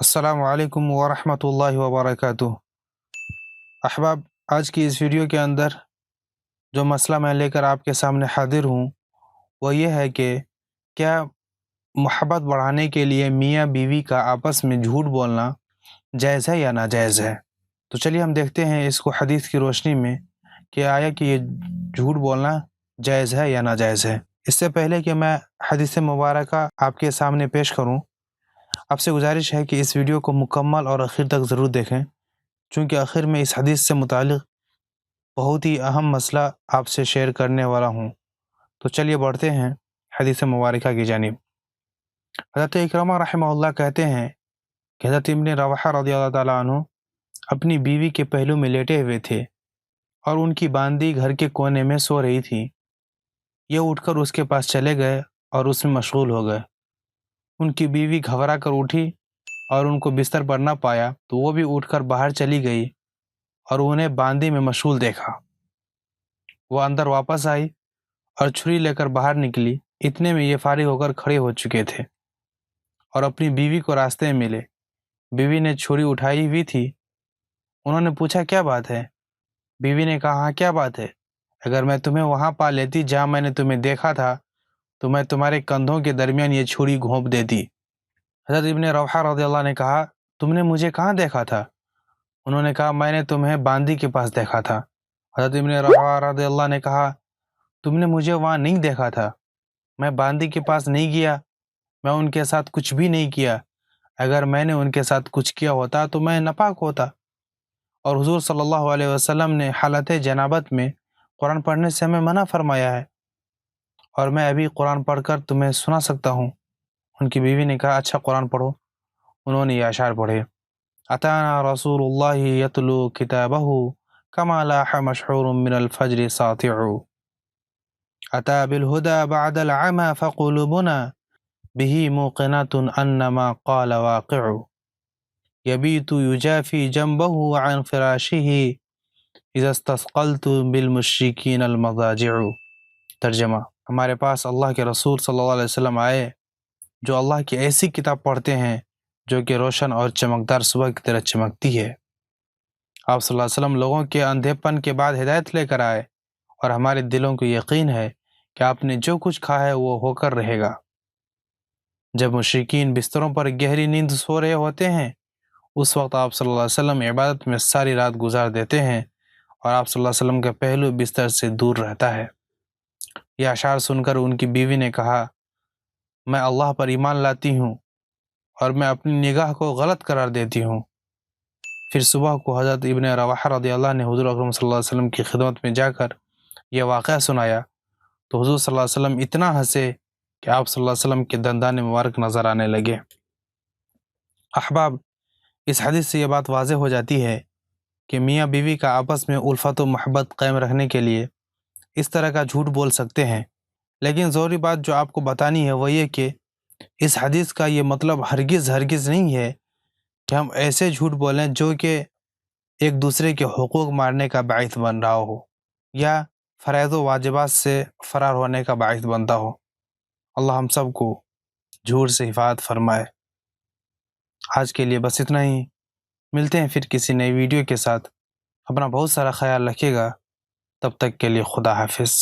السلام علیکم ورحمۃ اللہ وبرکاتہ۔ احباب، آج کی اس ویڈیو کے اندر جو مسئلہ میں لے کر آپ کے سامنے حاضر ہوں وہ یہ ہے کہ کیا محبت بڑھانے کے لیے میاں بیوی کا آپس میں جھوٹ بولنا جائز ہے یا ناجائز ہے؟ تو چلیے ہم دیکھتے ہیں اس کو حدیث کی روشنی میں کہ آیا کہ یہ جھوٹ بولنا جائز ہے یا ناجائز ہے۔ اس سے پہلے کہ میں حدیث مبارکہ آپ کے سامنے پیش کروں، آپ سے گزارش ہے کہ اس ویڈیو کو مکمل اور آخر تک ضرور دیکھیں، چونکہ آخر میں اس حدیث سے متعلق بہت ہی اہم مسئلہ آپ سے شیئر کرنے والا ہوں۔ تو چلیے بڑھتے ہیں حدیث مبارکہ کی جانب۔ حضرت اکرمہ رحمہ اللہ کہتے ہیں کہ حضرت ابن رواحہ رضی اللہ تعالیٰ عنہ اپنی بیوی کے پہلو میں لیٹے ہوئے تھے اور ان کی باندی گھر کے کونے میں سو رہی تھی۔ یہ اٹھ کر اس کے پاس چلے گئے اور اس میں مشغول ہو گئے۔ ان کی بیوی گھبرا کر اٹھی اور ان کو بستر پر نہ پایا تو وہ بھی اٹھ کر باہر چلی گئی اور انہیں باندی میں مشغول دیکھا۔ وہ اندر واپس آئی اور چھری لے کر باہر نکلی، اتنے میں یہ فارغ ہو کر کھڑے ہو چکے تھے اور اپنی بیوی کو راستے میں ملے۔ بیوی نے چھری اٹھائی ہوئی تھی۔ انہوں نے پوچھا کیا بات ہے؟ بیوی نے کہا ہاں کیا بات ہے، اگر میں تمہیں وہاں پا لیتی جہاں میں نے تمہیں دیکھا تھا تو میں تمہارے کندھوں کے درمیان یہ چھری گھونپ دیتی۔ حضرت ابن رواحہ رضی اللہ نے کہا تم نے مجھے کہاں دیکھا تھا؟ انہوں نے کہا میں نے تمہیں باندی کے پاس دیکھا تھا۔ حضرت ابن رواحہ رضی اللہ نے کہا تم نے مجھے وہاں نہیں دیکھا تھا، میں باندی کے پاس نہیں گیا، میں ان کے ساتھ کچھ بھی نہیں کیا، اگر میں نے ان کے ساتھ کچھ کیا ہوتا تو میں ناپاک ہوتا۔ اور حضور صلی اللہ علیہ وسلم نے حالت جنابت میں قرآن پڑھنے سے ہمیں منع فرمایا ہے، اور میں ابھی قرآن پڑھ کر تمہیں سنا سکتا ہوں۔ ان کی بیوی نے کہا اچھا قرآن پڑھو۔ انہوں نے یہ اشعار پڑھے، اتانا رسول اللہ یتلو کتابہ کما لاح مشعور من الفجر ساطع، اتا بالہدى بعد العمى فقلوبنا به موقنات انما قال واقع، یبیت یجافی جنبه عن فراشه اذا استثقلت بالمشرکین المضاجع۔ ترجمہ، ہمارے پاس اللہ کے رسول صلی اللہ علیہ وسلم آئے جو اللہ کی ایسی کتاب پڑھتے ہیں جو کہ روشن اور چمکدار صبح کی طرح چمکتی ہے۔ آپ صلی اللہ علیہ وسلم لوگوں کے اندھے پن کے بعد ہدایت لے کر آئے، اور ہمارے دلوں کو یقین ہے کہ آپ نے جو کچھ کہا ہے وہ ہو کر رہے گا۔ جب مشرکین بستروں پر گہری نیند سو رہے ہوتے ہیں اس وقت آپ صلی اللہ علیہ وسلم عبادت میں ساری رات گزار دیتے ہیں اور آپ صلی اللہ علیہ وسلم کا پہلو بستر سے دور رہتا ہے۔ یہ اشعار سن کر ان کی بیوی نے کہا میں اللہ پر ایمان لاتی ہوں اور میں اپنی نگاہ کو غلط قرار دیتی ہوں۔ پھر صبح کو حضرت ابن رواحہ رضی اللہ نے حضور اکرم صلی اللہ علیہ وسلم کی خدمت میں جا کر یہ واقعہ سنایا تو حضور صلی اللہ علیہ وسلم اتنا ہنسے کہ آپ صلی اللہ علیہ وسلم کے دندان مبارک نظر آنے لگے۔ احباب، اس حدیث سے یہ بات واضح ہو جاتی ہے کہ میاں بیوی کا آپس میں الفت و محبت قائم رکھنے کے لیے اس طرح کا جھوٹ بول سکتے ہیں، لیکن ضروری بات جو آپ کو بتانی ہے وہ یہ کہ اس حدیث کا یہ مطلب ہرگز نہیں ہے کہ ہم ایسے جھوٹ بولیں جو کہ ایک دوسرے کے حقوق مارنے کا باعث بن رہا ہو یا فرائض و واجبات سے فرار ہونے کا باعث بنتا ہو۔ اللہ ہم سب کو جھوٹ سے حفاظت فرمائے۔ آج کے لیے بس اتنا ہی، ملتے ہیں پھر کسی نئی ویڈیو کے ساتھ۔ اپنا بہت سارا خیال رکھیے گا، تب تک کے لیے خدا حافظ۔